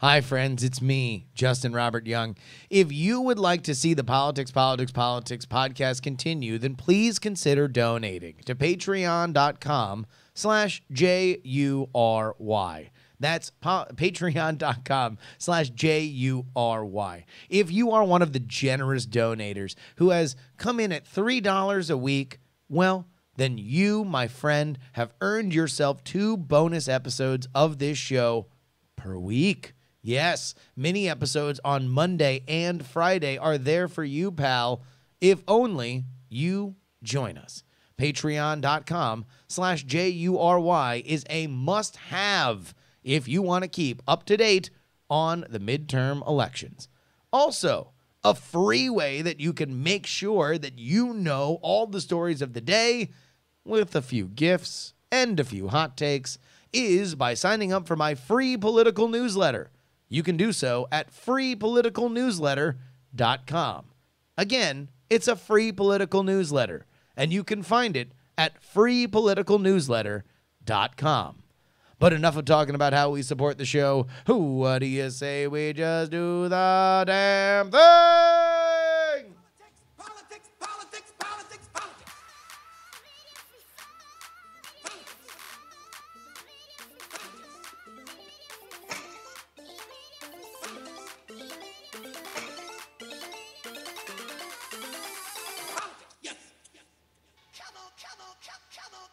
Hi, friends. It's me, Justin Robert Young. If you would like to see the Politics podcast continue, then please consider donating to patreon.com/JURY. That's patreon.com/JURY. If you are one of the generous donators who has come in at $3 a week, well, then you, my friend, have earned yourself 2 bonus episodes of this show per week. Yes, mini episodes on Monday and Friday are there for you, pal, if only you join us. Patreon.com/JURY is a must-have if you want to keep up to date on the midterm elections. Also, a free way that you can make sure that you know all the stories of the day with a few gifts and a few hot takes is by signing up for my free political newsletter. You can do so at freepoliticalnewsletter.com. Again, it's a free political newsletter, and you can find it at freepoliticalnewsletter.com. But enough of talking about how we support the show. What do you say we just do the damn thing? Politics, politics, politics, politics. Yes. Trouble, trouble, trouble.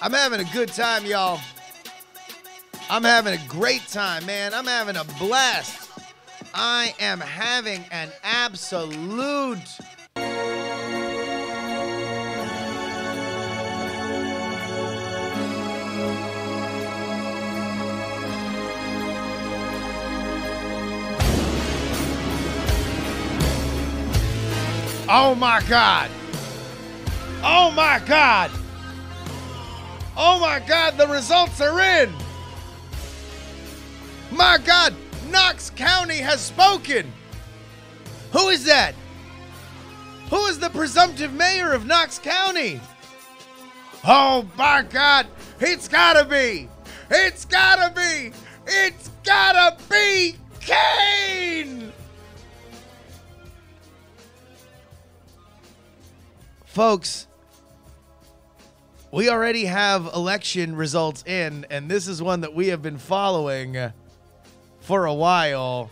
I'm having a good time, y'all. I'm having a great time, man. I'm having a blast. I am having an absolute Oh my God. Oh my God. Oh my God, the results are in. My God, Knox County has spoken. Who is that? Who is the presumptive mayor of Knox County? Oh my God, it's gotta be Kane! Folks, we already have election results in, and this is one that we have been following for a while.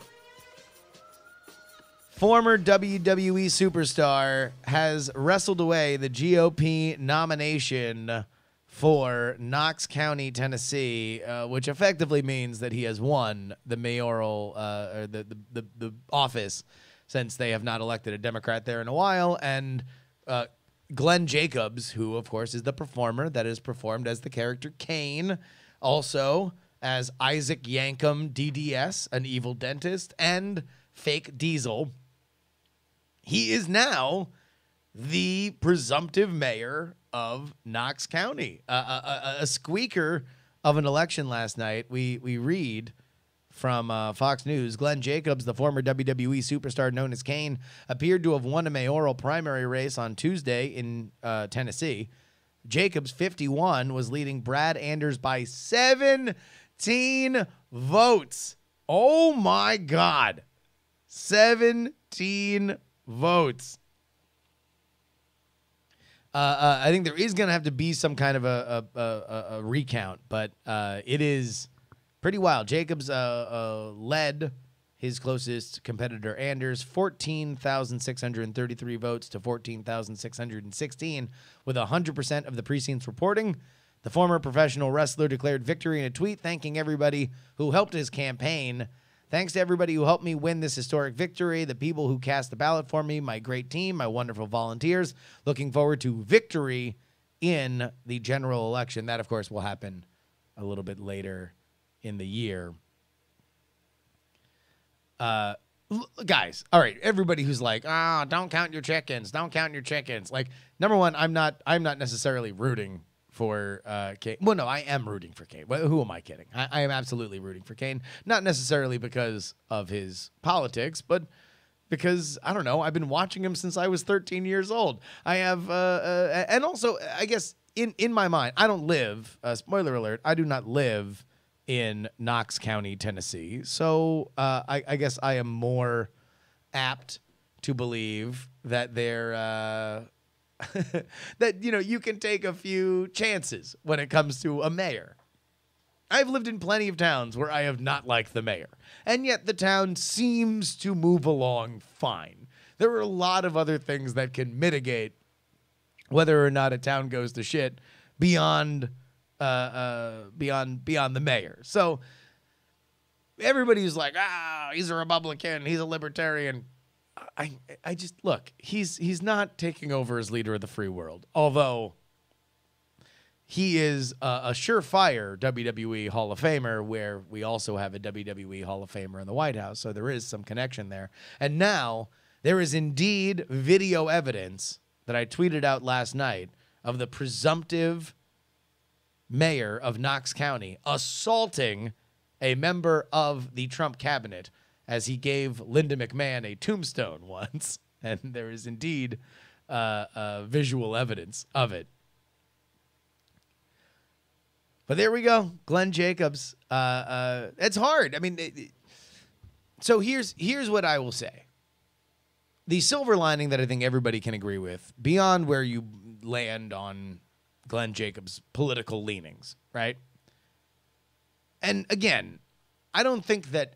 Former WWE superstar has wrestled away the GOP nomination for Knox County, Tennessee, which effectively means that he has won the mayoral or the office, since they have not elected a Democrat there in a while. And Glenn Jacobs, who, of course, is the performer that is performed as the character Kane, also as Isaac Yankum, DDS, an evil dentist, and Fake Diesel. He is now the presumptive mayor of Knox County. A squeaker of an election last night. We read from Fox News, Glenn Jacobs, the former WWE superstar known as Kane, appeared to have won a mayoral primary race on Tuesday in Tennessee. Jacobs, 51, was leading Brad Anders by 17 votes. Oh, my God. 17 votes. I think there is going to have to be some kind of a recount, but it is pretty wild. Jacobs led his closest competitor, Anders, 14,633 votes to 14,616, with 100% of the precincts reporting. The former professional wrestler declared victory in a tweet, thanking everybody who helped his campaign. Thanks to everybody who helped me win this historic victory, the people who cast the ballot for me, my great team, my wonderful volunteers. Looking forward to victory in the general election. That, of course, will happen a little bit later in the year. Guys, all right, everybody who's like, don't count your chickens, don't count your chickens. Like, number one, I'm not necessarily rooting for Kane. Well, no, I am rooting for Kane. Well, who am I kidding? I am absolutely rooting for Kane, not necessarily because of his politics, but because, I don't know, I've been watching him since I was 13 years old. I have, and also, I guess, in my mind, I don't live, spoiler alert, I do not live in Knox County, Tennessee. So I guess I am more apt to believe that they're that, you know, you can take a few chances when it comes to a mayor. I've lived in plenty of towns where I have not liked the mayor, and yet the town seems to move along fine. There are a lot of other things that can mitigate whether or not a town goes to shit beyond the mayor. So everybody's like, he's a Republican, he's a libertarian. I just look, he's not taking over as leader of the free world, although he is a surefire WWE Hall of Famer, where we also have a WWE Hall of Famer in the White House, so there is some connection there. And now there is indeed video evidence that I tweeted out last night of the presumptive mayor of Knox County assaulting a member of the Trump cabinet as he gave Linda McMahon a tombstone once. And there is indeed visual evidence of it. But there we go. Glenn Jacobs. It's hard. I mean, so here's what I will say. The silver lining that I think everybody can agree with, beyond where you land on Glenn Jacobs' political leanings, right? And again, I don't think that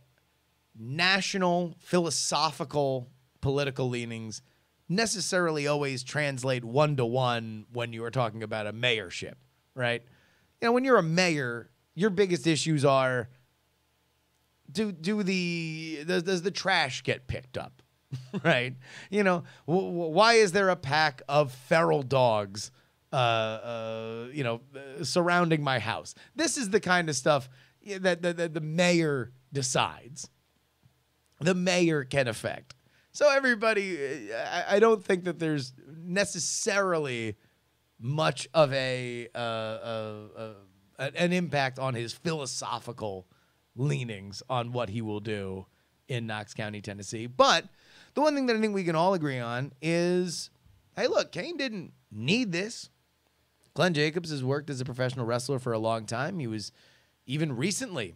national philosophical political leanings necessarily always translate one-to-one when you are talking about a mayorship, right? You know, when you're a mayor, your biggest issues are, does the trash get picked up, right? You know, why is there a pack of feral dogs, surrounding my house? This is the kind of stuff that the mayor decides. The mayor can affect. So everybody, I don't think that there's necessarily much of an impact on his philosophical leanings on what he will do in Knox County, Tennessee. But the one thing that I think we can all agree on is, hey, look, Kane didn't need this. Glenn Jacobs has worked as a professional wrestler for a long time. He was even recently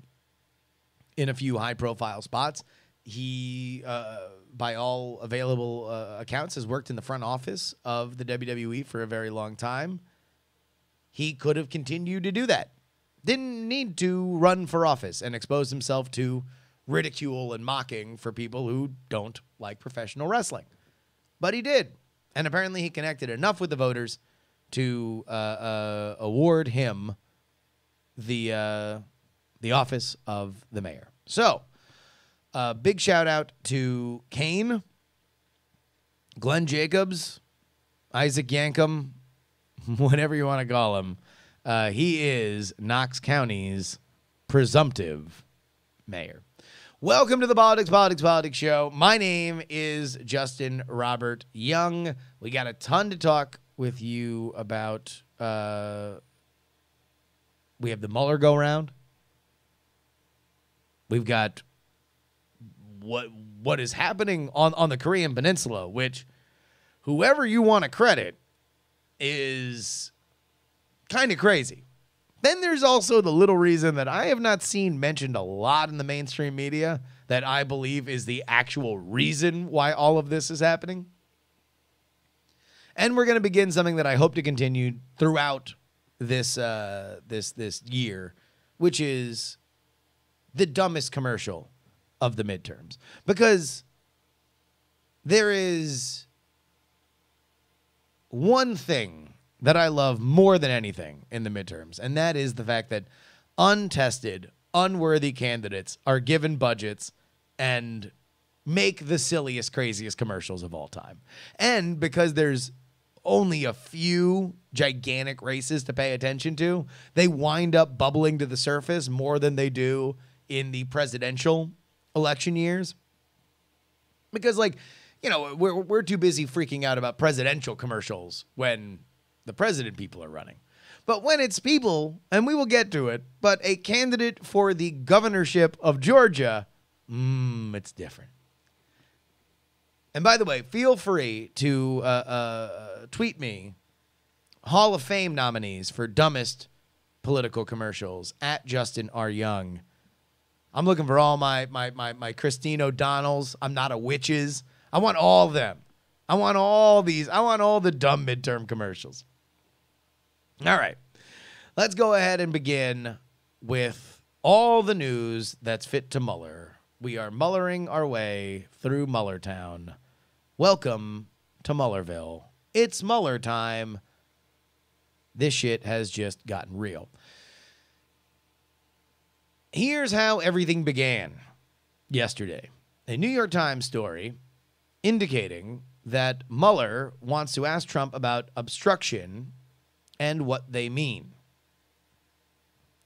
in a few high-profile spots. He, by all available accounts, has worked in the front office of the WWE for a very long time. He could have continued to do that. Didn't need to run for office and expose himself to ridicule and mocking for people who don't like professional wrestling. But he did. And apparently he connected enough with the voters to award him the office of the mayor. So, big shout out to Kane, Glenn Jacobs, Isaac Yankum, whatever you want to call him. He is Knox County's presumptive mayor. Welcome to the Politics Show. My name is Justin Robert Young. We got a ton to talk with you about. We have the Mueller go-round. We've got what is happening on the Korean Peninsula, which whoever you want to credit is kind of crazy. Then there's also the little reason that I have not seen mentioned a lot in the mainstream media that I believe is the actual reason why all of this is happening. And we're going to begin something that I hope to continue throughout this year, which is the dumbest commercial of the midterms. Because there is one thing that I love more than anything in the midterms, and that is the fact that untested, unworthy candidates are given budgets and make the silliest, craziest commercials of all time. And because there's only a few gigantic races to pay attention to, they wind up bubbling to the surface more than they do in the presidential election years. Because, like, you know, we're too busy freaking out about presidential commercials when the president people are running. But when it's people, and we will get to it, but a candidate for the governorship of Georgia, it's different. And by the way, feel free to tweet me Hall of Fame nominees for dumbest political commercials at Justin R. Young. I'm looking for all my Christine O'Donnells. I'm not a witches. I want all of them. I want all these. I want all the dumb midterm commercials. All right. Let's go ahead and begin with all the news that's fit to Mueller. We are Muellering our way through Muellertown. Welcome to Muellerville. It's Mueller time. This shit has just gotten real. Here's how everything began yesterday. A New York Times story indicating that Mueller wants to ask Trump about obstruction and what they mean.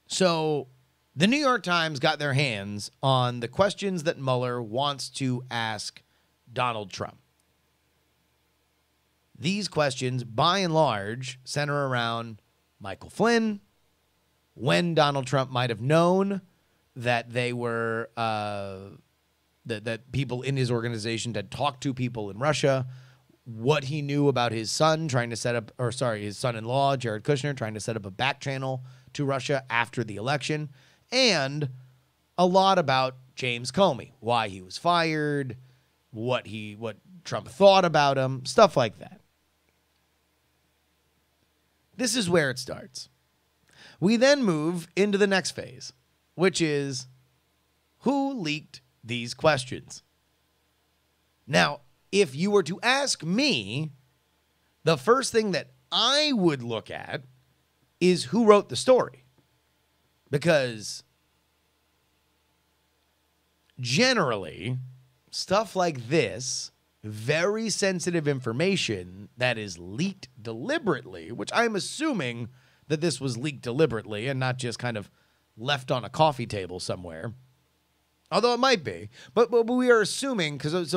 So the New York Times got their hands on the questions that Mueller wants to ask Donald Trump. These questions, by and large, center around Michael Flynn, when Donald Trump might have known that they were that people in his organization had talked to people in Russia, what he knew about his son his son-in-law, Jared Kushner, trying to set up a back channel to Russia after the election, and a lot about James Comey, why he was fired, what Trump thought about him, stuff like that. This is where it starts. We then move into the next phase, which is who leaked these questions. Now, if you were to ask me, the first thing that I would look at is who wrote the story. Because generally, stuff like this, very sensitive information that is leaked deliberately, which I'm assuming that this was leaked deliberately and not just kind of left on a coffee table somewhere. Although it might be. But we are assuming, because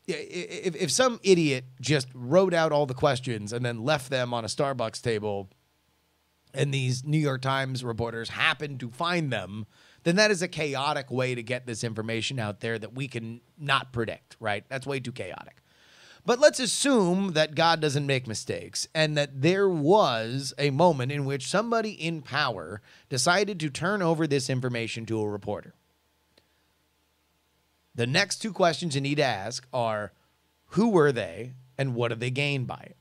if some idiot just wrote out all the questions and then left them on a Starbucks table and these New York Times reporters happened to find them, then that is a chaotic way to get this information out there that we can not predict, right? That's way too chaotic. But let's assume that God doesn't make mistakes and that there was a moment in which somebody in power decided to turn over this information to a reporter. The next two questions you need to ask are, who were they and what did they gain by it?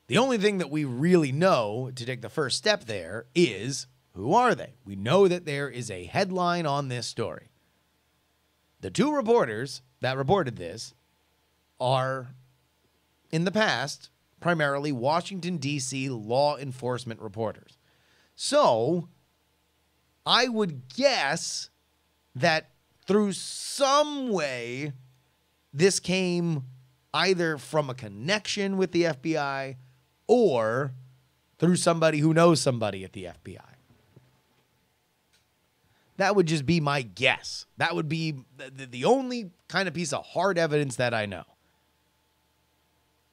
The only thing that we really know to take the first step there is, who are they? We know that there is a headline on this story. The two reporters that reported this are, in the past, primarily Washington, D.C. law enforcement reporters. So, I would guess that through some way, this came either from a connection with the FBI or through somebody who knows somebody at the FBI. That would just be my guess. That would be the only kind of piece of hard evidence that I know.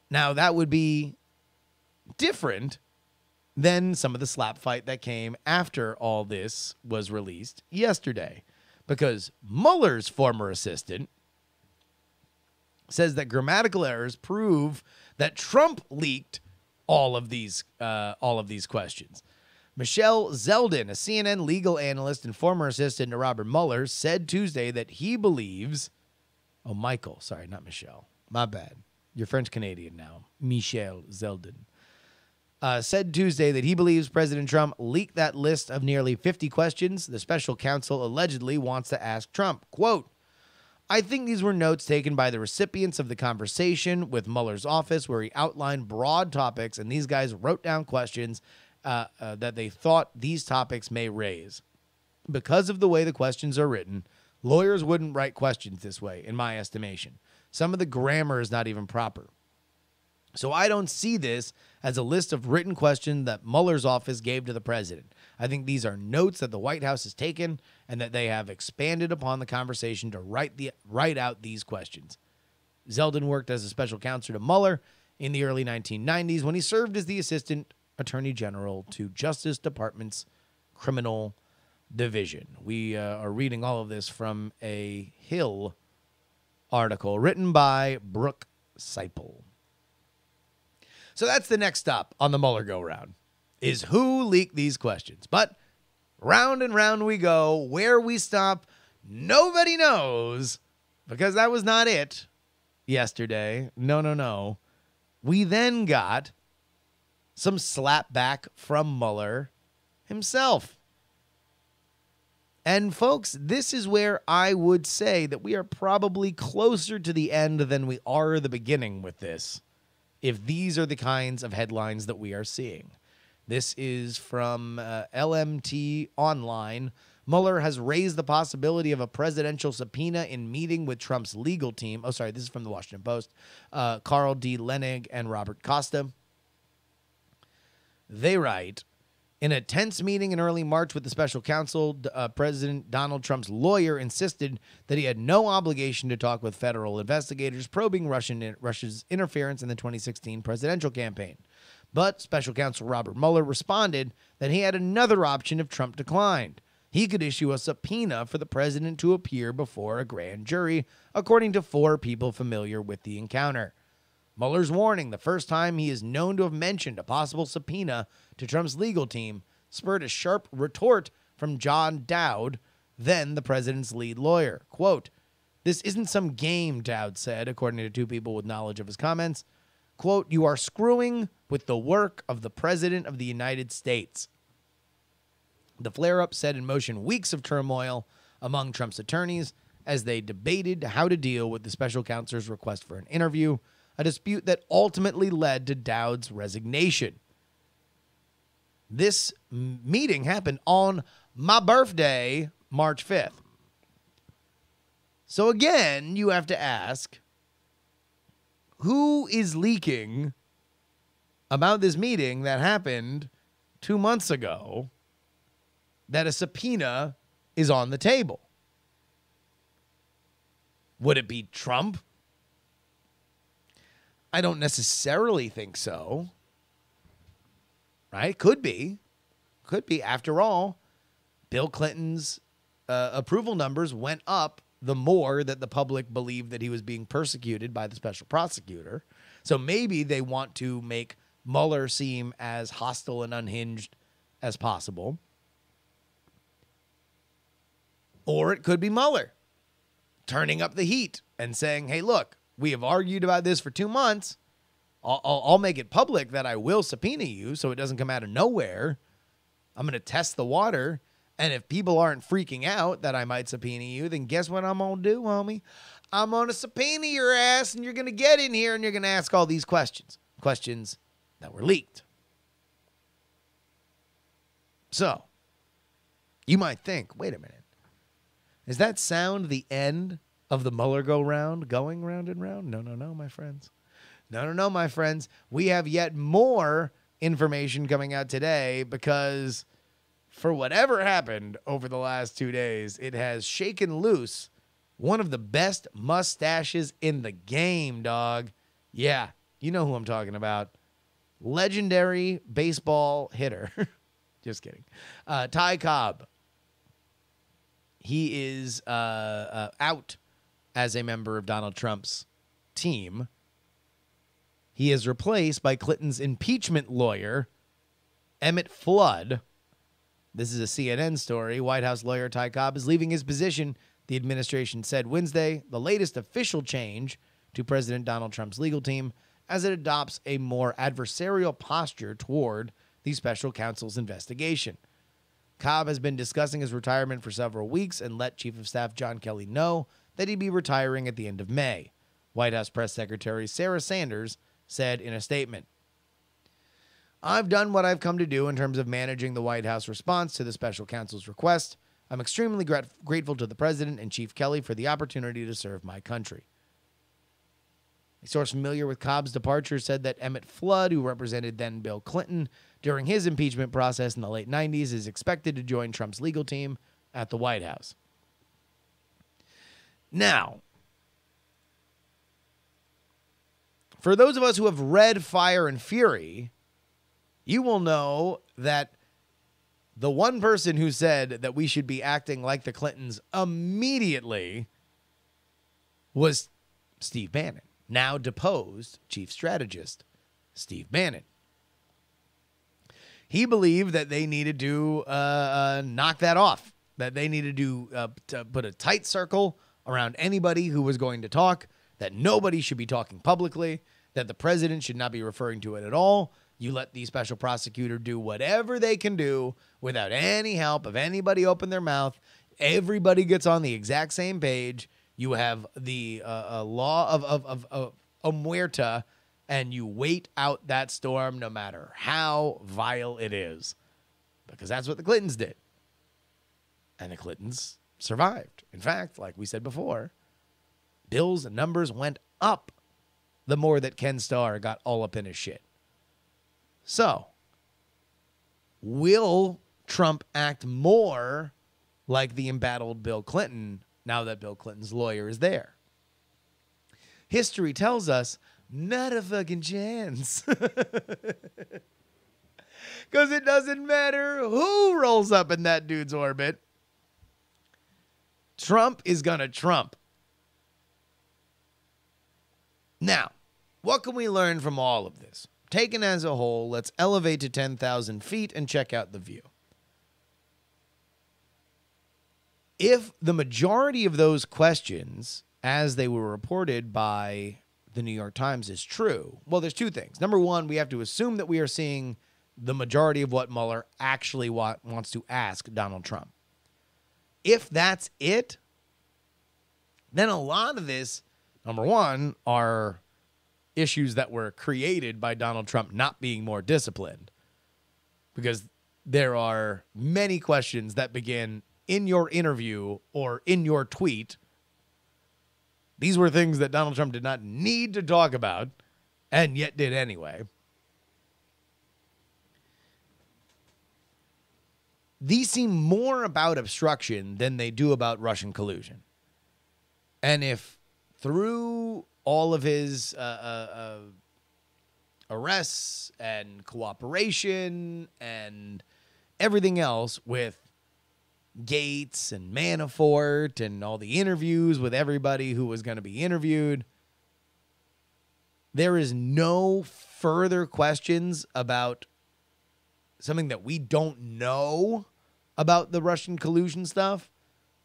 Now, that would be different than some of the slap fight that came after all this was released yesterday. Because Mueller's former assistant says that grammatical errors prove that Trump leaked all of these questions. Michelle Zeldin, a CNN legal analyst and former assistant to Robert Mueller, said Tuesday that he believes... Oh, Michael. Sorry, not Michelle. My bad. You're French-Canadian now. Michelle Zeldin. Said Tuesday that he believes President Trump leaked that list of nearly 50 questions the special counsel allegedly wants to ask Trump. Quote, I think these were notes taken by the recipients of the conversation with Mueller's office where he outlined broad topics and these guys wrote down questions that they thought these topics may raise. Because of the way the questions are written, lawyers wouldn't write questions this way, in my estimation. Some of the grammar is not even proper. So I don't see this as a list of written questions that Mueller's office gave to the president. I think these are notes that the White House has taken and that they have expanded upon the conversation to write out these questions. Zeldin worked as a special counsel to Mueller in the early 1990s when he served as the assistant attorney general to Justice Department's criminal division. We are reading all of this from a Hill article written by Brooke Seipel. So that's the next stop on the Mueller go-round, is who leaked these questions. But round and round we go. Where we stop, nobody knows, because that was not it yesterday. No. We then got some slapback from Mueller himself. And folks, this is where I would say that we are probably closer to the end than we are the beginning with this, if these are the kinds of headlines that we are seeing. This is from LMT Online. Mueller has raised the possibility of a presidential subpoena in meeting with Trump's legal team. Oh, sorry, this is from the Washington Post. Carl D. Lenig and Robert Costa. They write, in a tense meeting in early March with the special counsel, President Donald Trump's lawyer insisted that he had no obligation to talk with federal investigators probing Russia's interference in the 2016 presidential campaign. But special counsel Robert Mueller responded that he had another option if Trump declined. He could issue a subpoena for the president to appear before a grand jury, according to 4 people familiar with the encounter. Mueller's warning, the first time he is known to have mentioned a possible subpoena to Trump's legal team, spurred a sharp retort from John Dowd, then the president's lead lawyer. Quote, "This isn't some game," Dowd said, according to 2 people with knowledge of his comments. Quote, "You are screwing with the work of the President of the United States." The flare-up set in motion weeks of turmoil among Trump's attorneys as they debated how to deal with the special counsel's request for an interview, a dispute that ultimately led to Dowd's resignation. This meeting happened on my birthday, March 5th. So again, you have to ask, who is leaking about this meeting that happened 2 months ago that a subpoena is on the table? Would it be Trump? I don't necessarily think so. Right? Could be. After all, Bill Clinton's approval numbers went up the more that the public believed that he was being persecuted by the special prosecutor. So maybe they want to make Mueller seem as hostile and unhinged as possible. Or it could be Mueller turning up the heat and saying, hey, look, we have argued about this for 2 months. I'll make it public that I will subpoena you so it doesn't come out of nowhere. I'm going to test the water. And if people aren't freaking out that I might subpoena you, then guess what I'm going to do, homie? I'm going to subpoena your ass, and you're going to get in here and you're going to ask all these questions. Questions that were leaked. So, you might think, wait a minute. Is that sound the end of the Mueller go-round, going round and round? No, my friends. No, my friends. We have yet more information coming out today because for whatever happened over the last 2 days, it has shaken loose one of the best mustaches in the game, dog. Yeah, you know who I'm talking about. Legendary baseball hitter. Just kidding. Ty Cobb. He is out as a member of Donald Trump's team. He is replaced by Clinton's impeachment lawyer, Emmett Flood. This is a CNN story. White House lawyer Ty Cobb is leaving his position, the administration said Wednesday, the latest official change to President Donald Trump's legal team as it adopts a more adversarial posture toward the special counsel's investigation. Cobb has been discussing his retirement for several weeks and let Chief of Staff John Kelly know that he'd be retiring at the end of May. White House Press Secretary Sarah Sanders said in a statement, I've done what I've come to do in terms of managing the White House response to the special counsel's request. I'm extremely grateful to the president and Chief Kelly for the opportunity to serve my country. A source familiar with Cobb's departure said that Emmett Flood, who represented then Bill Clinton during his impeachment process in the late 90s, is expected to join Trump's legal team at the White House. Now, for those of us who have read Fire and Fury, you will know that the one person who said that we should be acting like the Clintons immediately was Steve Bannon, now deposed chief strategist Steve Bannon. He believed that they needed to knock that off, that they needed to put a tight circle around anybody who was going to talk, that nobody should be talking publicly, that the president should not be referring to it at all. You let the special prosecutor do whatever they can do without any help of anybody open their mouth. Everybody gets on the exact same page. You have the law of omerta, and you wait out that storm no matter how vile it is. Because that's what the Clintons did. And the Clintons survived. In fact, like we said before, Bill's numbers went up the more that Ken Starr got all up in his shit. So, will Trump act more like the embattled Bill Clinton now that Bill Clinton's lawyer is there? History tells us not a fucking chance. Because it doesn't matter who rolls up in that dude's orbit. Trump is going to Trump. Now, what can we learn from all of this? Taken as a whole, let's elevate to 10,000 feet and check out the view. If the majority of those questions, as they were reported by the New York Times, is true, well, there's two things. Number one, we have to assume that we are seeing the majority of what Mueller actually wants to ask Donald Trump. If that's it, then a lot of this, number one, are issues that were created by Donald Trump not being more disciplined. Because there are many questions that begin in your interview or in your tweet. These were things that Donald Trump did not need to talk about and yet did anyway. These seem more about obstruction than they do about Russian collusion. And if through all of his arrests and cooperation and everything else with Gates and Manafort and all the interviews with everybody who was going to be interviewed, there is no further questions about something that we don't know about the Russian collusion stuff,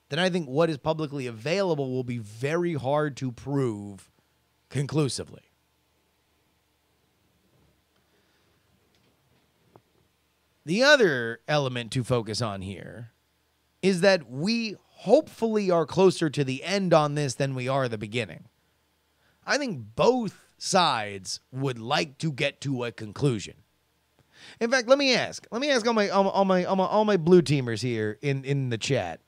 then I think what is publicly available will be very hard to prove conclusively. The other element to focus on here is that we hopefully are closer to the end on this than we are the beginning. I think both sides would like to get to a conclusion. In fact, let me ask all my blue teamers here in the chat.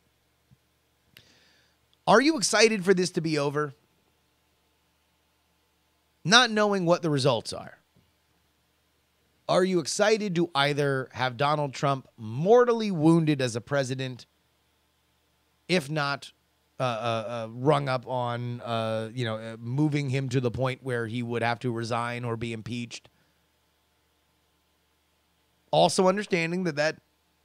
Are you excited for this to be over? Not knowing what the results are. Are you excited to either have Donald Trump mortally wounded as a president, if not rung up on, moving him to the point where he would have to resign or be impeached? Also understanding that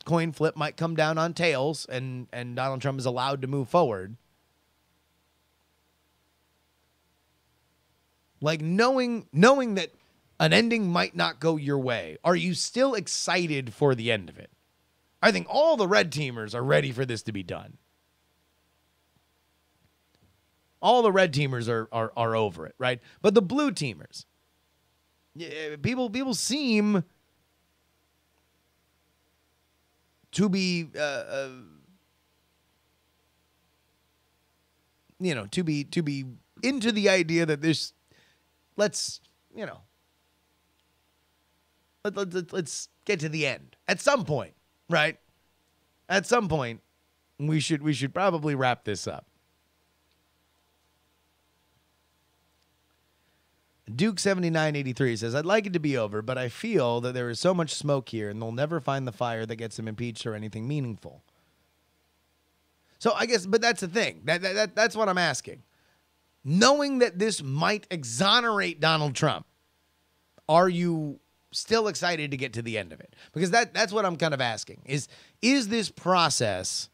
coin flip might come down on tails and Donald Trump is allowed to move forward. Like knowing that an ending might not go your way, are you still excited for the end of it? I think all the red teamers are ready for this to be done. All the red teamers are over it, right? But the blue teamers, people seem to be, to be into the idea that this, let's get to the end at some point, right? At some point, we should probably wrap this up. Duke7983 says, I'd like it to be over, but I feel that there is so much smoke here and they'll never find the fire that gets him impeached or anything meaningful. So I guess, but that's the thing. That's what I'm asking. Knowing that this might exonerate Donald Trump, are you still excited to get to the end of it? Because that's what I'm kind of asking. Is this process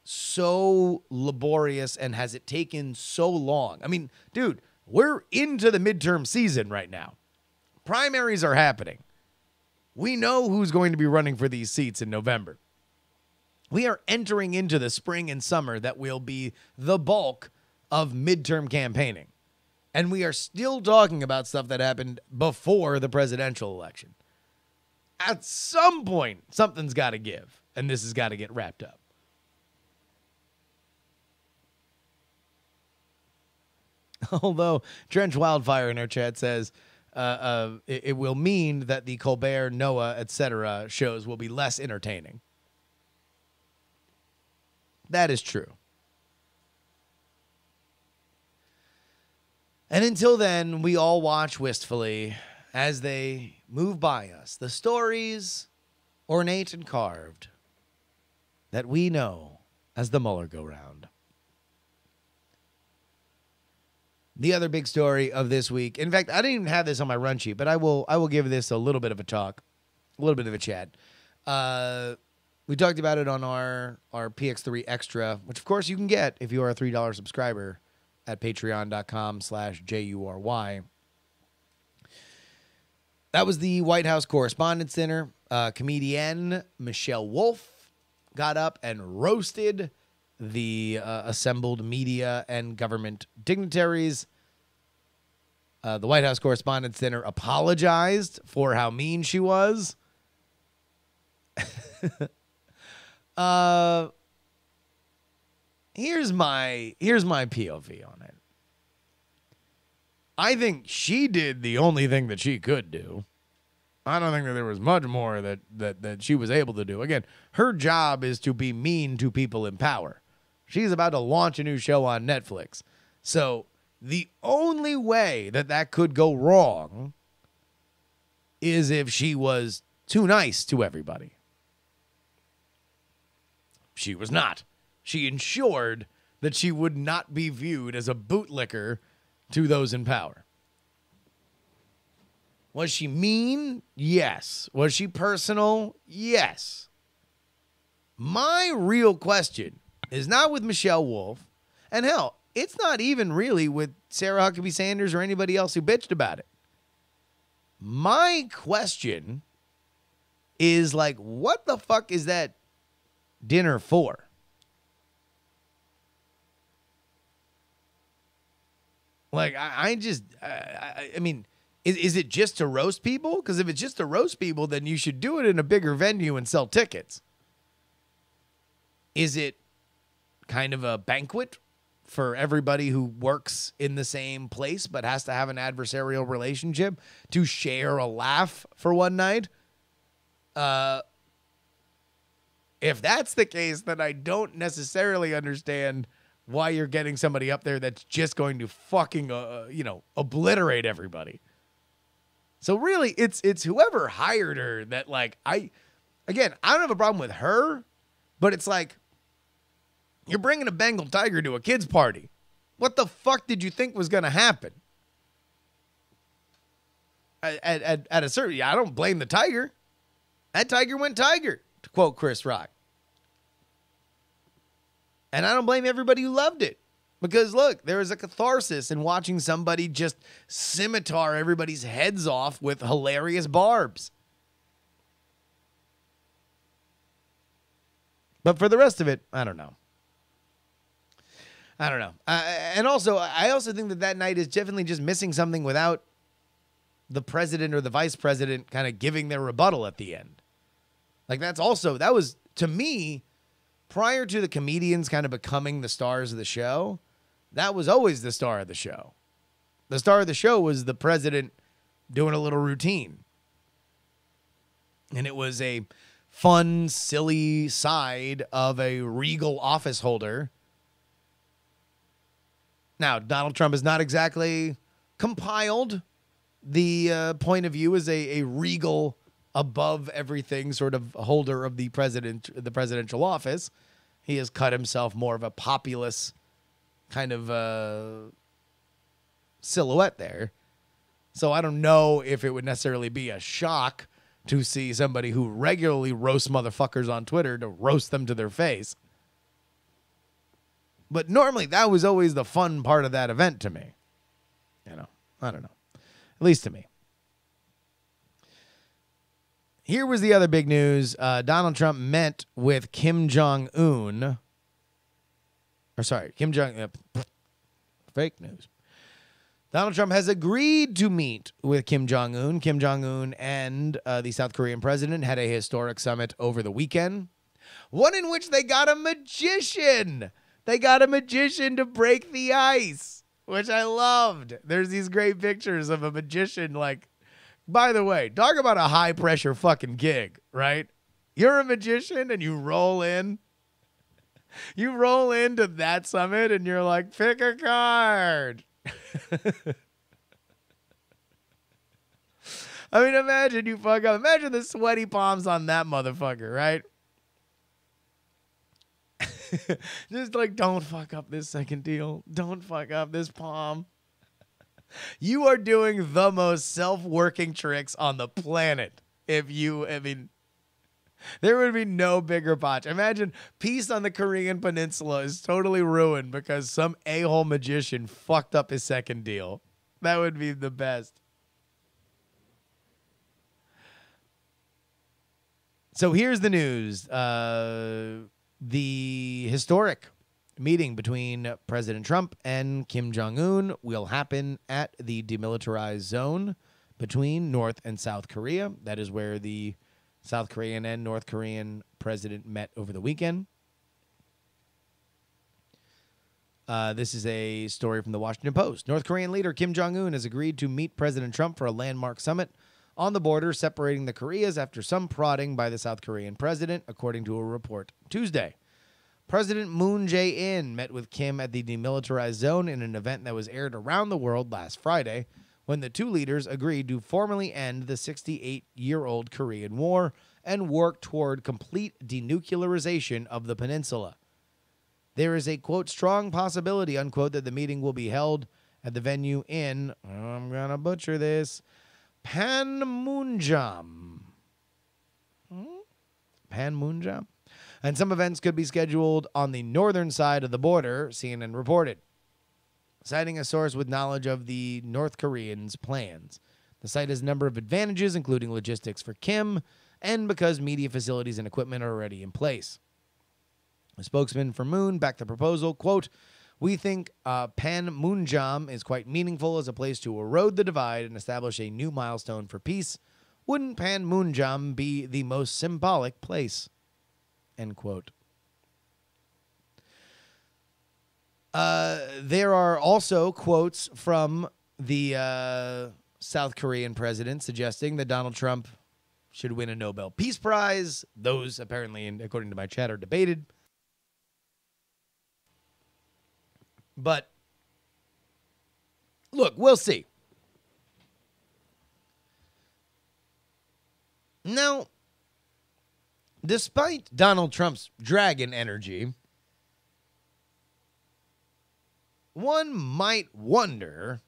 so laborious and has it taken so long? I mean, dude, we're into the midterm season right now. Primaries are happening. We know who's going to be running for these seats in November. We are entering into the spring and summer that will be the bulk of midterm campaigning. And we are still talking about stuff that happened before the presidential election. At some point, something's got to give, and this has got to get wrapped up. Although Trench Wildfire in our chat says it will mean that the Colbert, Noah, etc. shows will be less entertaining. That is true. And until then, we all watch wistfully as they move by us. The stories, ornate and carved, that we know as the Mueller go-round. The other big story of this week, in fact, I didn't even have this on my run sheet, but I will give this a little bit of a talk, a little bit of a chat. We talked about it on our PX3 Extra, which, of course, you can get if you are a $3 subscriber at patreon.com/JURY. That was the White House Correspondents' Dinner. Comedian Michelle Wolf got up and roasted the assembled media and government dignitaries. The White House Correspondents' Dinner apologized for how mean she was. Here's my POV on it. I think she did the only thing that she could do. I don't think that there was much more that she was able to do. Again, her job is to be mean to people in power. She's about to launch a new show on Netflix. So the only way that could go wrong is if she was too nice to everybody. She was not. She ensured that she would not be viewed as a bootlicker to those in power. Was she mean? Yes. Was she personal? Yes. My real question is not with Michelle Wolf, and hell, it's not even really with Sarah Huckabee Sanders or anybody else who bitched about it. My question is, like, what the fuck is that dinner for? Like, I mean, is it just to roast people? Because if it's just to roast people, then you should do it in a bigger venue and sell tickets. Is it kind of a banquet for everybody who works in the same place but has to have an adversarial relationship to share a laugh for one night? If that's the case, then I don't necessarily understand why you're getting somebody up there that's just going to fucking, obliterate everybody. So really, it's whoever hired her that, like, I don't have a problem with her, but it's like, you're bringing a Bengal tiger to a kid's party. What the fuck did you think was going to happen? At a certain, I don't blame the tiger. That tiger went tiger, to quote Chris Rock. And I don't blame everybody who loved it. Because, look, there is a catharsis in watching somebody just scimitar everybody's heads off with hilarious barbs. But for the rest of it, I don't know. And also, I also think that night is definitely just missing something without the president or the vice president kind of giving their rebuttal at the end. Like, that was, to me, prior to the comedians kind of becoming the stars of the show, that was always the star of the show. The star of the show was the president doing a little routine. And it was a fun, silly side of a regal office holder. Now, Donald Trump is not exactly compiled the point of view as a regal, above everything sort of holder of the presidential office. He has cut himself more of a populist kind of silhouette there. So I don't know if it would necessarily be a shock to see somebody who regularly roasts motherfuckers on Twitter to roast them to their face. But normally that was always the fun part of that event to me. You know, I don't know. At least to me. Here was the other big news. Donald Trump met with Kim Jong-un. Fake news. Donald Trump has agreed to meet with Kim Jong-un. Kim Jong-un and the South Korean president had a historic summit over the weekend. One in which they got a magician. They got a magician to break the ice, which I loved. There's these great pictures of a magician, like, by the way, talk about a high-pressure fucking gig, right? You're a magician and you roll in. You roll into that summit and you're like, pick a card. I mean, imagine you fuck up. Imagine the sweaty palms on that motherfucker, right? Just like, don't fuck up this second deal. Don't fuck up this palm. You are doing the most self-working tricks on the planet. There would be no bigger botch. Imagine peace on the Korean Peninsula is totally ruined because some a-hole magician fucked up his second deal. That would be the best. So here's the news. The historic meeting between President Trump and Kim Jong-un will happen at the demilitarized zone between North and South Korea. That is where the South Korean and North Korean president met over the weekend. This is a story from the Washington Post. North Korean leader Kim Jong-un has agreed to meet President Trump for a landmark summit on the border separating the Koreas after some prodding by the South Korean president, according to a report Tuesday. President Moon Jae-in met with Kim at the demilitarized zone in an event that was aired around the world last Friday, when the two leaders agreed to formally end the 68-year-old Korean War and work toward complete denuclearization of the peninsula. There is a, quote, strong possibility, unquote, that the meeting will be held at the venue in, I'm going to butcher this, Panmunjom. Panmunjom? And some events could be scheduled on the northern side of the border, CNN reported, citing a source with knowledge of the North Koreans' plans. The site has a number of advantages, including logistics for Kim, and because media facilities and equipment are already in place. A spokesman for Moon backed the proposal, quote, we think Panmunjom is quite meaningful as a place to erode the divide and establish a new milestone for peace. Wouldn't Panmunjom be the most symbolic place? End quote. There are also quotes from the South Korean president suggesting that Donald Trump should win a Nobel Peace Prize. Those apparently, according to my chat, are debated. But look, we'll see. Now, despite Donald Trump's dragon energy, one might wonder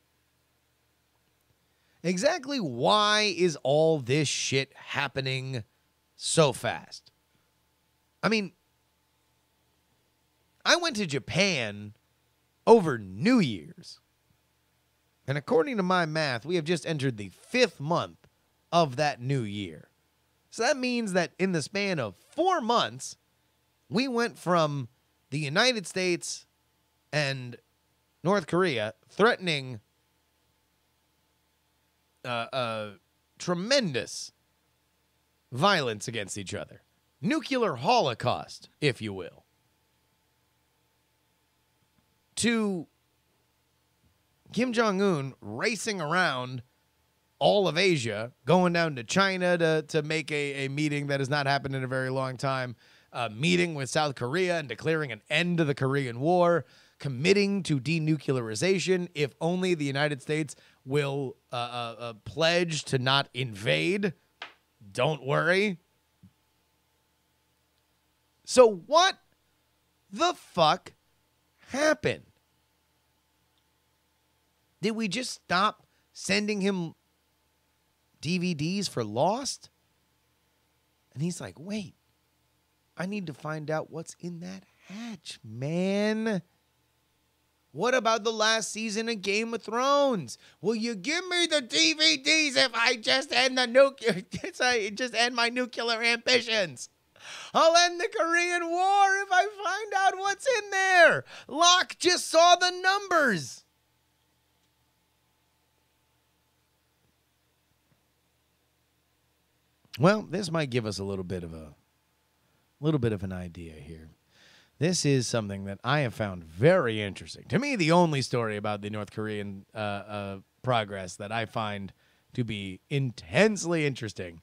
exactly why is all this shit happening so fast? I mean, I went to Japan over New Year's, and according to my math, we have just entered the 5th month of that new year. So that means that in the span of 4 months, we went from the United States and North Korea threatening tremendous violence against each other. Nuclear holocaust, if you will. To Kim Jong-un racing around all of Asia, going down to China to make a meeting that has not happened in a very long time, meeting with South Korea and declaring an end to the Korean War, committing to denuclearization if only the United States will pledge to not invade. Don't worry. So what the fuck happened? Did we just stop sending him DVDs for Lost? And he's like, wait, I need to find out what's in that hatch, man. What about the last season of Game of Thrones? Will you give me the DVDs if I just end just end my nuclear ambitions? I'll end the Korean War if I find out what's in there. Locke just saw the numbers. Well, this might give us a little bit of an idea here. This is something that I have found very interesting. To me, the only story about the North Korean progress that I find to be intensely interesting.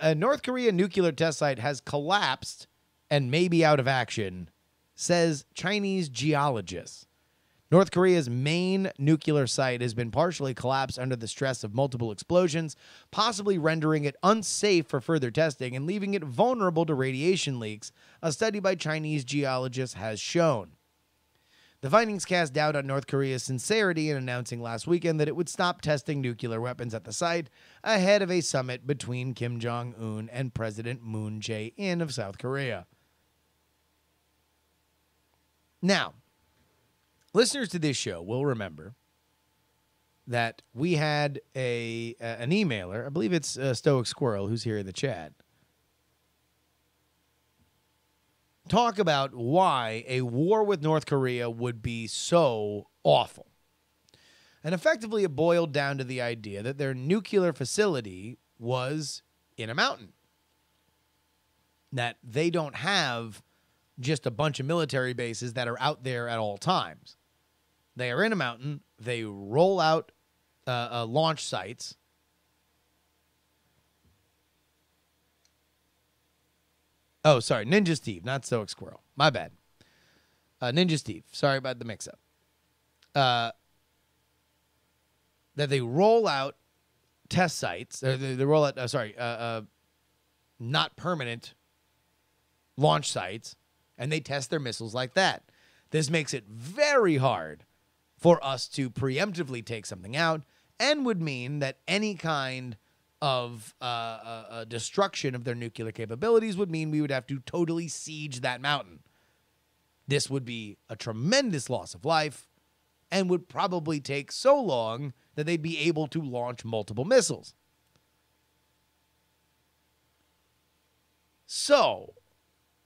A North Korea nuclear test site has collapsed and may be out of action, says Chinese geologists. North Korea's main nuclear site has been partially collapsed under the stress of multiple explosions, possibly rendering it unsafe for further testing and leaving it vulnerable to radiation leaks, a study by Chinese geologists has shown. The findings cast doubt on North Korea's sincerity in announcing last weekend that it would stop testing nuclear weapons at the site ahead of a summit between Kim Jong-un and President Moon Jae-in of South Korea. Now, listeners to this show will remember that we had an emailer, I believe it's Stoic Squirrel, who's here in the chat, talk about why a war with North Korea would be so awful. And effectively, it boiled down to the idea that their nuclear facility was in a mountain. That they don't have just a bunch of military bases that are out there at all times. They are in a mountain. They roll out launch sites. Oh, sorry. Ninja Steve, not Stoic Squirrel. My bad. Ninja Steve. Sorry about the mix-up. That they roll out test sites. They roll out, not permanent launch sites, and they test their missiles like that. This makes it very hard for us to preemptively take something out, and would mean that any kind of destruction of their nuclear capabilities would mean we would have to totally siege that mountain. This would be a tremendous loss of life and would probably take so long that they'd be able to launch multiple missiles. So,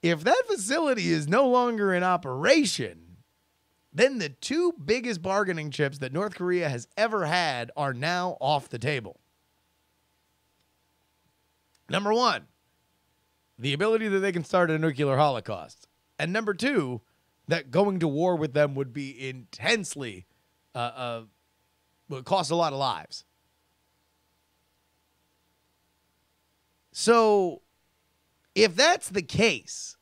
if that facility is no longer in operation, then the two biggest bargaining chips that North Korea has ever had are now off the table. Number one, the ability that they can start a nuclear holocaust. And number two, that going to war with them would be intensely, would cost a lot of lives. So, if that's the case,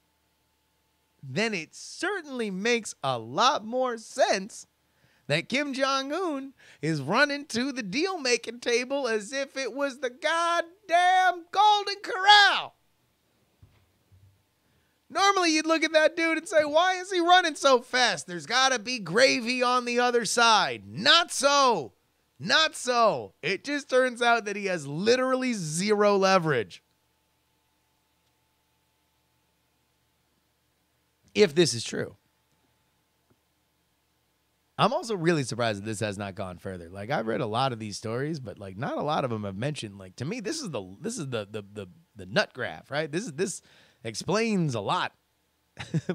then it certainly makes a lot more sense that Kim Jong-un is running to the deal-making table as if it was the goddamn Golden Corral. Normally, you'd look at that dude and say, why is he running so fast? There's got to be gravy on the other side. Not so. Not so. It just turns out that he has literally zero leverage. If this is true. I'm also really surprised that this has not gone further. Like, I've read a lot of these stories, but like not a lot of them have mentioned, like, to me, this is the nut graph, right? This explains a lot.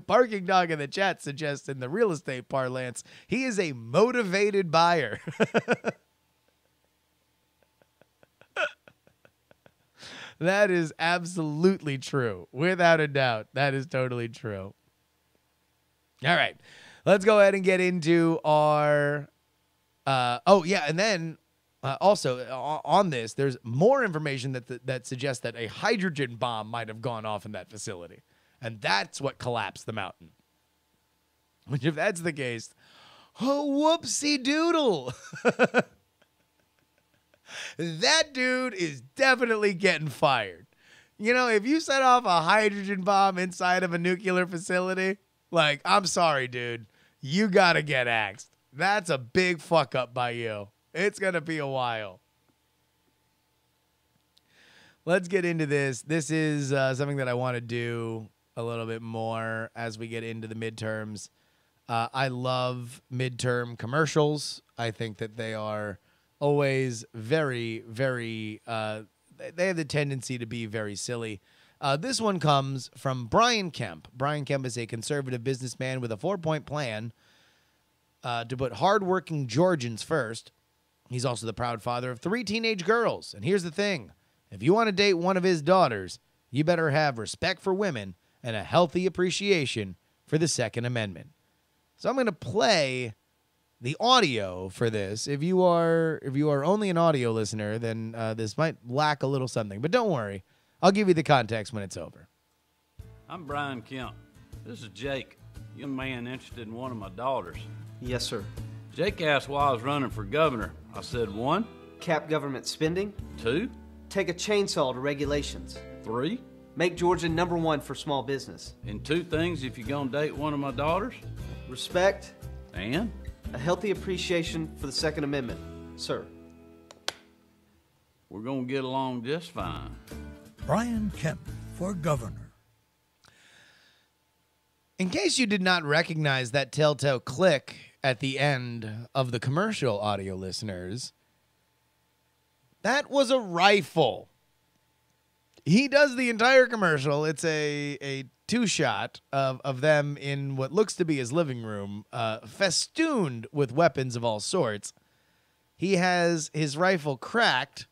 Barking Dog in the chat suggests in the real estate parlance, he is a motivated buyer. That is absolutely true. Without a doubt. That is totally true. All right. Let's go ahead and get into our... and then also on this, there's more information that suggests that a hydrogen bomb might have gone off in that facility. And that's what collapsed the mountain. Which, if that's the case, Oh, whoopsie doodle. That dude is definitely getting fired. You know, if you set off a hydrogen bomb inside of a nuclear facility, like, I'm sorry, dude. You got to get axed. That's a big fuck up by you. It's going to be a while. Let's get into this. This is something that I want to do a little bit more as we get into the midterms. I love midterm commercials. I think that they are always very, very, they have the tendency to be very silly. This one comes from Brian Kemp. Brian Kemp is a conservative businessman with a 4-point plan to put hardworking Georgians first. He's also the proud father of 3 teenage girls. And here's the thing. If you want to date one of his daughters, you better have respect for women and a healthy appreciation for the Second Amendment. So I'm going to play the audio for this. If you are only an audio listener, then this might lack a little something. But don't worry. I'll give you the context when it's over. I'm Brian Kemp. This is Jake, a young man interested in one of my daughters. Yes, sir. Jake asked why I was running for governor. I said 1, Cap government spending. 2, Take a chainsaw to regulations. 3, Make Georgia #1 for small business. and 2 things if you're gonna date one of my daughters. Respect, And a healthy appreciation for the Second Amendment, sir. we're gonna get along just fine. Brian Kemp for governor. In case you did not recognize that telltale click at the end of the commercial, audio listeners, that was a rifle. He does the entire commercial. It's a 2-shot of them in what looks to be his living room, festooned with weapons of all sorts. He has his rifle cracked,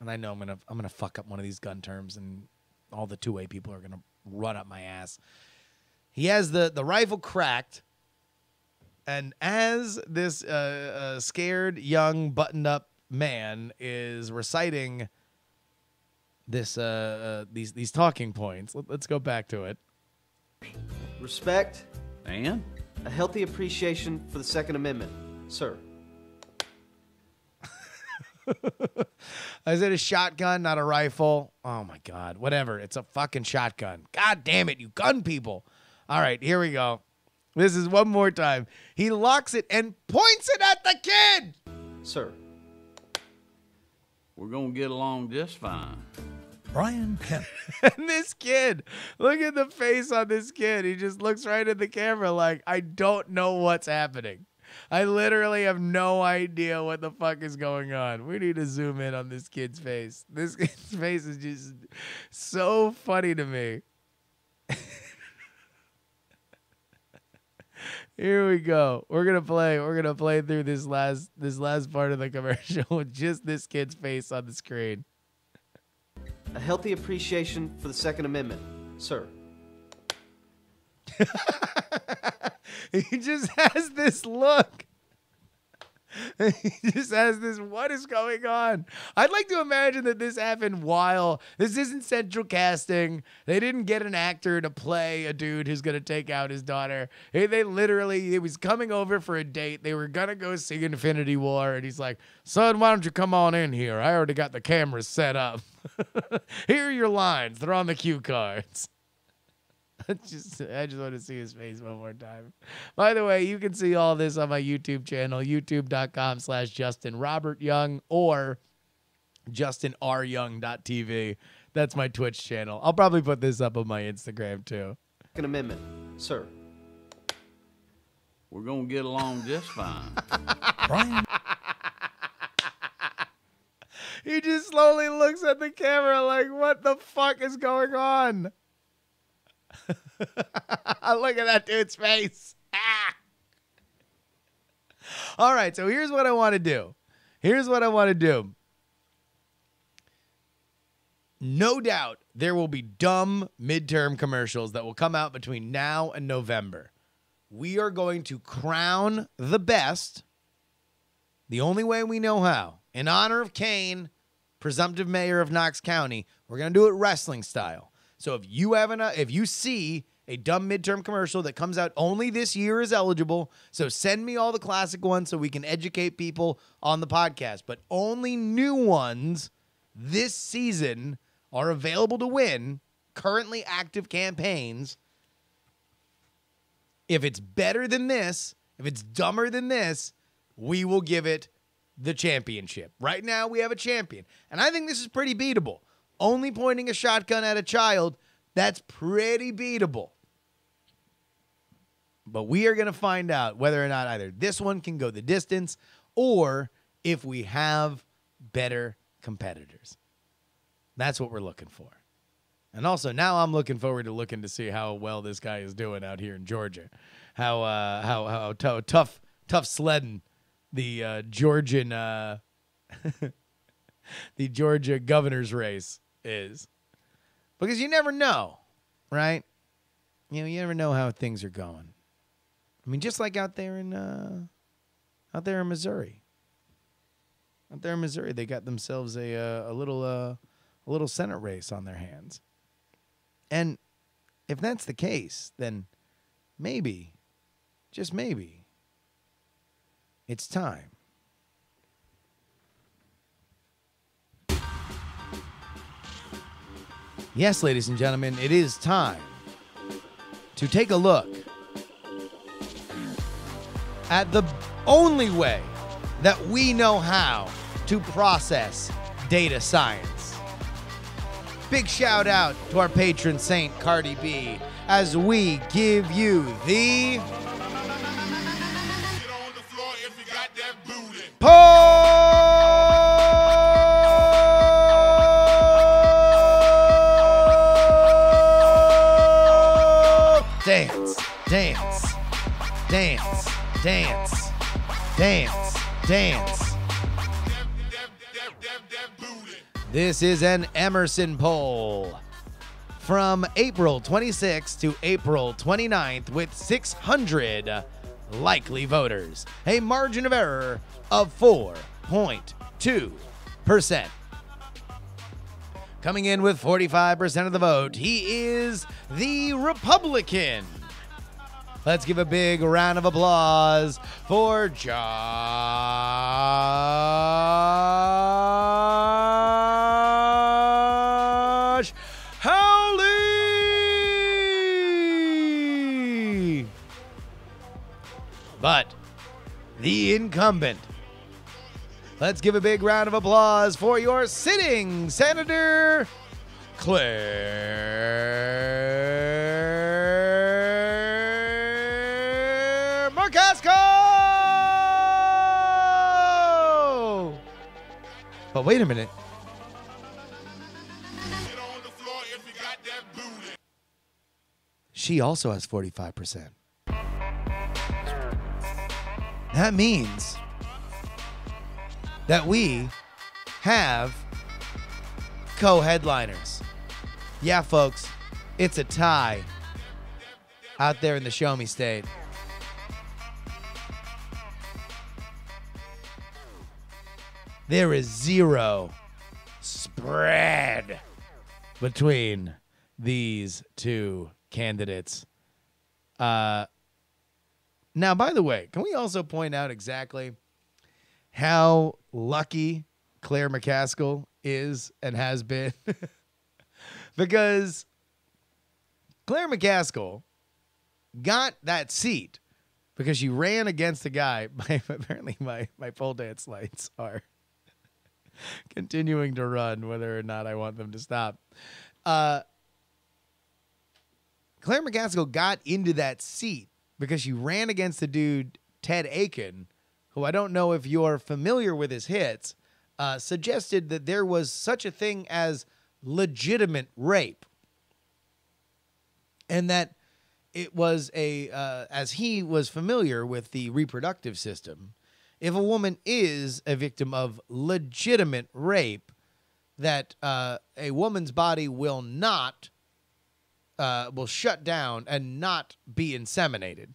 and I know I'm gonna fuck up one of these gun terms, and all the two-way people are gonna run up my ass. He has the rifle cracked, and as this scared, young, buttoned-up man is reciting this these talking points, let's go back to it. Respect, And a healthy appreciation for the Second Amendment, sir. Is it a shotgun, not a rifle? Oh, my God. Whatever. It's a fucking shotgun. God damn it, you gun people. All right, here we go. This is one more time. He locks it and points it at the kid. Sir. we're gonna get along just fine. Brian Kemp. And this kid, look at the face on this kid. He just looks right at the camera like, I don't know what's happening. I literally have no idea what the fuck is going on. We need to zoom in on this kid's face. This kid's face is just so funny to me. Here we go. We're gonna play through this last part of the commercial with just this kid's face on the screen. A healthy appreciation for the Second Amendment, sir. He just has this look. He just has this, what is going on? I'd like to imagine that this happened while, this isn't central casting. They didn't get an actor to play a dude who's going to take out his daughter. They literally, he was coming over for a date. They were going to go see Infinity War. And he's like, son, why don't you come on in here? I already got the cameras set up. Here are your lines. They're on the cue cards. I just want to see his face one more time. By the way, you can see all this on my YouTube channel, youtube.com/Justin Robert Young or justinryoung.tv. That's my Twitch channel. I'll probably put this up on my Instagram too. Second Amendment, sir. We're gonna get along just fine. Brian He just slowly looks at the camera like, what the fuck is going on? Look at that dude's face. Ah! All right, so here's what I want to do. No doubt there will be dumb midterm commercials that will come out between now and November. We are going to crown the best the only way we know how. In honor of Kane, presumptive mayor of Knox County, we're going to do it wrestling style. So if you see A dumb midterm commercial that comes out only this year is eligible. So send me all the classic ones so we can educate people on the podcast. But only new ones this season are available to win. Currently active campaigns. If it's better than this, if it's dumber than this, we will give it the championship. Right now, we have a champion. And I think this is pretty beatable. Only pointing a shotgun at a child, that's pretty beatable. But we are going to find out whether or not either this one can go the distance or if we have better competitors. That's what we're looking for. And also, now I'm looking forward to looking to see how well this guy is doing out here in Georgia. How tough sledding the Georgian the Georgia governor's race is. Because you never know, right? You know, you never know how things are going. I mean, just like out there in Missouri. Out there in Missouri, they got themselves a little Senate race on their hands. And if that's the case, then maybe, just maybe, it's time. Yes, ladies and gentlemen, it is time to take a look at the only way that we know how to process data science. Big shout out to our patron saint, Cardi B, as we give you the dance, dance, dance, dance, dance, dance. This is an Emerson poll from April 26th to April 29th with 600 likely voters. A margin of error of 4.2%. Coming in with 45% of the vote, he is the Republican. Let's give a big round of applause for Josh Howley. But the incumbent. Let's give a big round of applause for your sitting Senator Claire McCaskill. But wait a minute. She also has 45%. That means that we have co-headliners. Yeah, folks, it's a tie out there in the Show Me State. There is zero spread between these two candidates. Now, by the way, can we also point out exactly how lucky Claire McCaskill is and has been? Because Claire McCaskill got that seat because she ran against a guy. Apparently my pole dance lights are continuing to run whether or not I want them to stop. Claire McCaskill got into that seat because she ran against the dude, Ted Aiken, who I don't know if you're familiar with his hits, suggested that there was such a thing as legitimate rape. And that it was as he was familiar with the reproductive system, if a woman is a victim of legitimate rape, that a woman's body will not, will shut down and not be inseminated.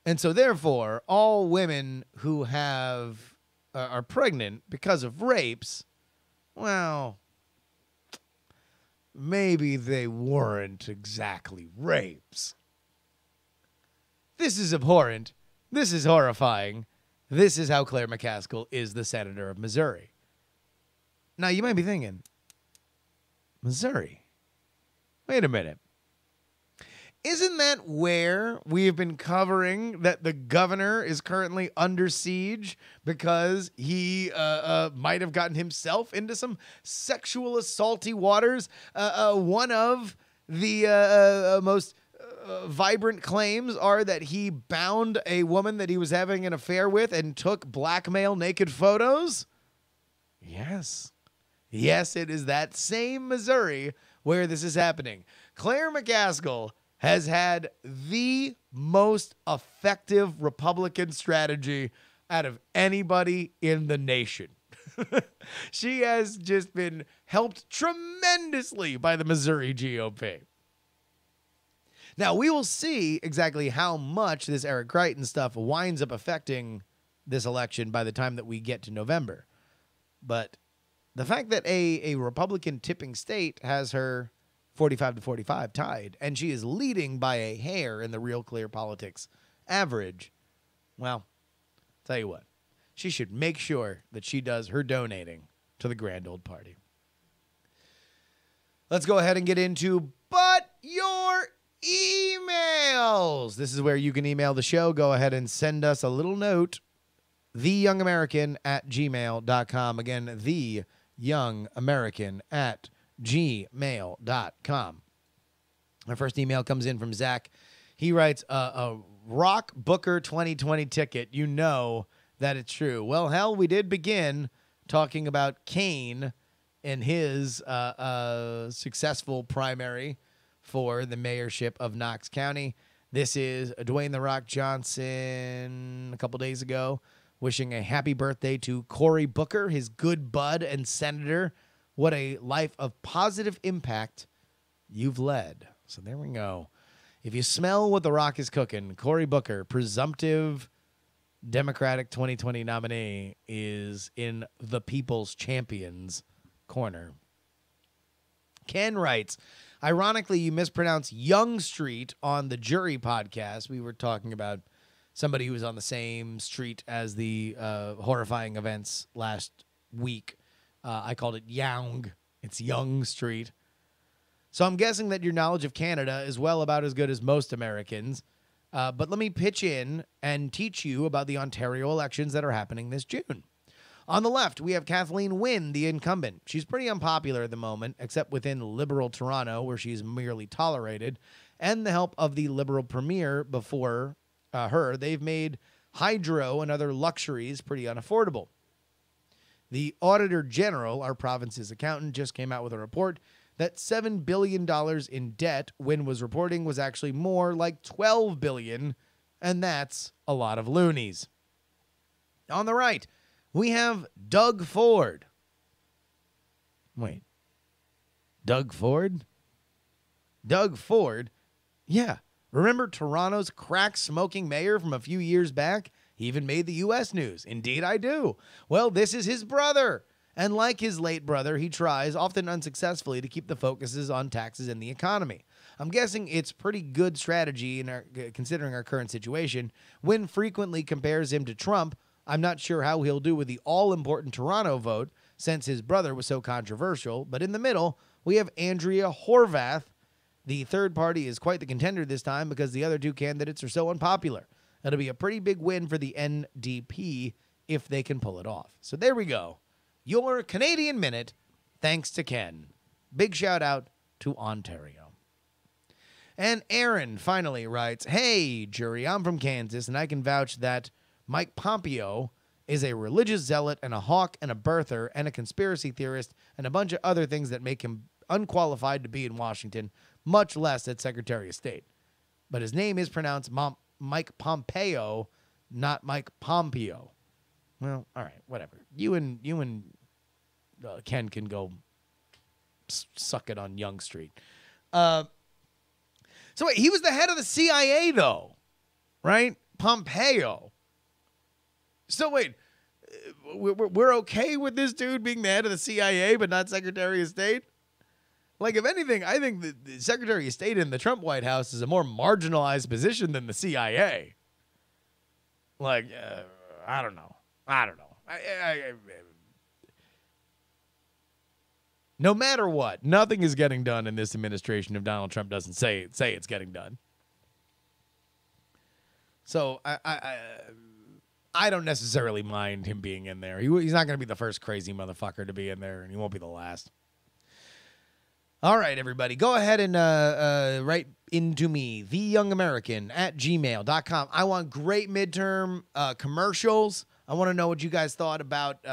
And so, therefore, all women who have are pregnant because of rapes, well, maybe they weren't exactly rapes. This is abhorrent. This is horrifying. This is how Claire McCaskill is the senator of Missouri. Now, you might be thinking, Missouri? Wait a minute. Isn't that where we have been covering that the governor is currently under siege because he might have gotten himself into some sexual assaulty waters? One of the most vibrant claims are that he bound a woman that he was having an affair with and took blackmail naked photos? Yes. Yes, it is that same Missouri where this is happening. Claire McCaskill has had the most effective Republican strategy out of anybody in the nation. She has just been helped tremendously by the Missouri GOP. Now, we will see exactly how much this Eric Crichton stuff winds up affecting this election by the time that we get to November. But the fact that a Republican tipping state has her 45-45 tied, and she is leading by a hair in the Real Clear Politics average, well, tell you what, she should make sure that she does her donating to the grand old party. Let's go ahead and get into But Your Emails. This is where you can email the show. Go ahead and send us a little note, theyoungamerican@gmail.com. Again, theyoungamerican@gmail.com. Our first email comes in from Zach. He writes, a Rock Booker 2020 ticket. You know that it's true. Well, hell, we did begin talking about Kane and his successful primary for the mayorship of Knox County. This is Dwayne "The Rock" Johnson a couple days ago, wishing a happy birthday to Cory Booker, his good bud and senator. What a life of positive impact you've led. So there we go. If you smell what The Rock is cooking, Cory Booker, presumptive Democratic 2020 nominee, is in the people's champions corner. Ken writes, ironically, you mispronounced Young Street on the Jury podcast. We were talking about somebody who was on the same street as the horrifying events last week. I called it Young. It's Young Street. So I'm guessing that your knowledge of Canada is well about as good as most Americans. But let me pitch in and teach you about the Ontario elections that are happening this June. On the left, we have Kathleen Wynne, the incumbent. She's pretty unpopular at the moment, except within liberal Toronto, where she's merely tolerated. And the help of the liberal premier before her, they've made hydro and other luxuries pretty unaffordable. The Auditor General, our province's accountant, just came out with a report that $7 billion in debt, Wynne was reporting, was actually more like $12 billion, and that's a lot of loonies. On the right, we have Doug Ford. Wait. Doug Ford? Doug Ford? Yeah. Remember Toronto's crack-smoking mayor from a few years back? He even made the U.S. news. Indeed, I do. Well, this is his brother. And like his late brother, he tries, often unsuccessfully, to keep the focuses on taxes and the economy. I'm guessing it's pretty good strategy considering our current situation. Wynne frequently compares him to Trump. I'm not sure how he'll do with the all-important Toronto vote, since his brother was so controversial. But in the middle, we have Andrea Horwath. The third party is quite the contender this time because the other two candidates are so unpopular. It'll be a pretty big win for the NDP if they can pull it off. So there we go. Your Canadian Minute, thanks to Ken. Big shout out to Ontario. And Aaron finally writes, hey, jury, I'm from Kansas, and I can vouch that Mike Pompeo is a religious zealot and a hawk and a birther and a conspiracy theorist and a bunch of other things that make him unqualified to be in Washington, much less as Secretary of State. But his name is pronounced Mike Pompeo, not Mike Pompeo. Well, all right, whatever. You and Ken can go suck it on Young Street. So wait, he was the head of the CIA, though, right? Pompeo. So wait, we're okay with this dude being the head of the CIA, but not Secretary of State? Like, if anything, I think the Secretary of State in the Trump White House is a more marginalized position than the CIA. Like, I don't know. No matter what, nothing is getting done in this administration if Donald Trump doesn't say it's getting done. So I don't necessarily mind him being in there. He's not going to be the first crazy motherfucker to be in there, and he won't be the last. All right, everybody. Go ahead and write into me, theyoungamerican@gmail.com. I want great midterm commercials. I want to know what you guys thought about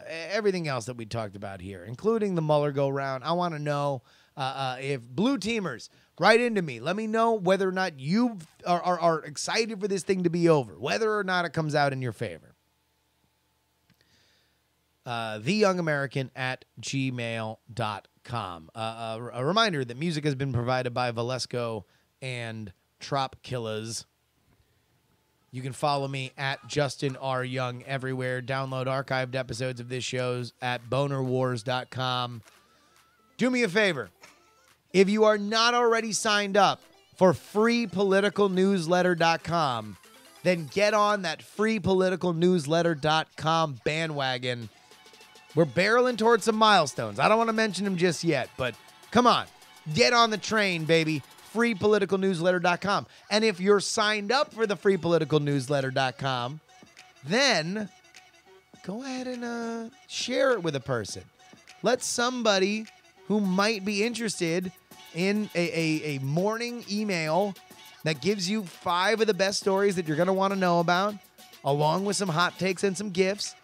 everything else that we talked about here, including the Mueller go-round. I want to know if blue teamers, write into me. Let me know whether or not you are excited for this thing to be over, whether or not it comes out in your favor. theyoungamerican@gmail.com. A reminder that music has been provided by Valesco and Trop Killers. You can follow me at Justin R. Young everywhere. Download archived episodes of this show at bonerwars.com. Do me a favor. If you are not already signed up for freepoliticalnewsletter.com, then get on that freepoliticalnewsletter.com bandwagon. We're barreling towards some milestones. I don't want to mention them just yet, but come on. Get on the train, baby. freepoliticalnewsletter.com. And if you're signed up for the freepoliticalnewsletter.com, then go ahead and share it with a person. Let somebody who might be interested in a morning email that gives you 5 of the best stories that you're going to want to know about, along with some hot takes and some gifts,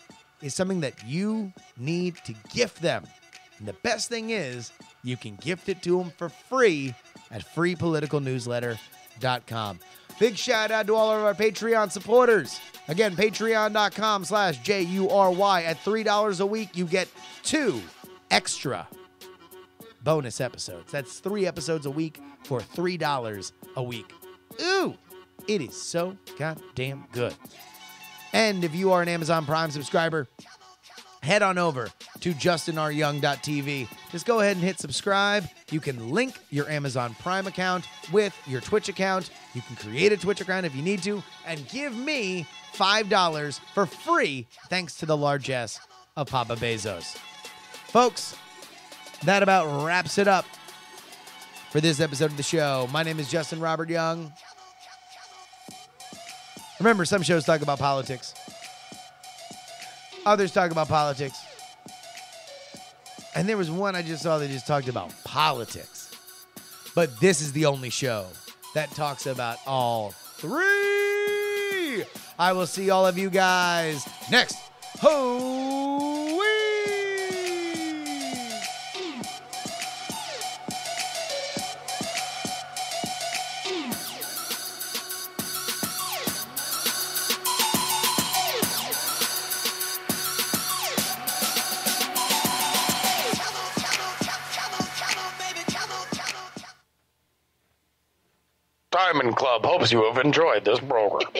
is something that you need to gift them. And the best thing is you can gift it to them for free at freepoliticalnewsletter.com. Big shout out to all of our Patreon supporters. Again, patreon.com/JURY. At $3 a week, you get 2 extra bonus episodes. That's 3 episodes a week for $3 a week. Ooh, it is so goddamn good. And if you are an Amazon Prime subscriber, head on over to justinryoung.tv. Just go ahead and hit subscribe. You can link your Amazon Prime account with your Twitch account. You can create a Twitch account if you need to, and give me $5 for free thanks to the largesse of Papa Bezos. Folks, that about wraps it up for this episode of the show. My name is Justin Robert Young. Remember, some shows talk about politics. Others talk about politics. And there was one I just saw that just talked about politics. But this is the only show that talks about all 3. I will see all of you guys next. Ho-wee! Diamond Club hopes you have enjoyed this program.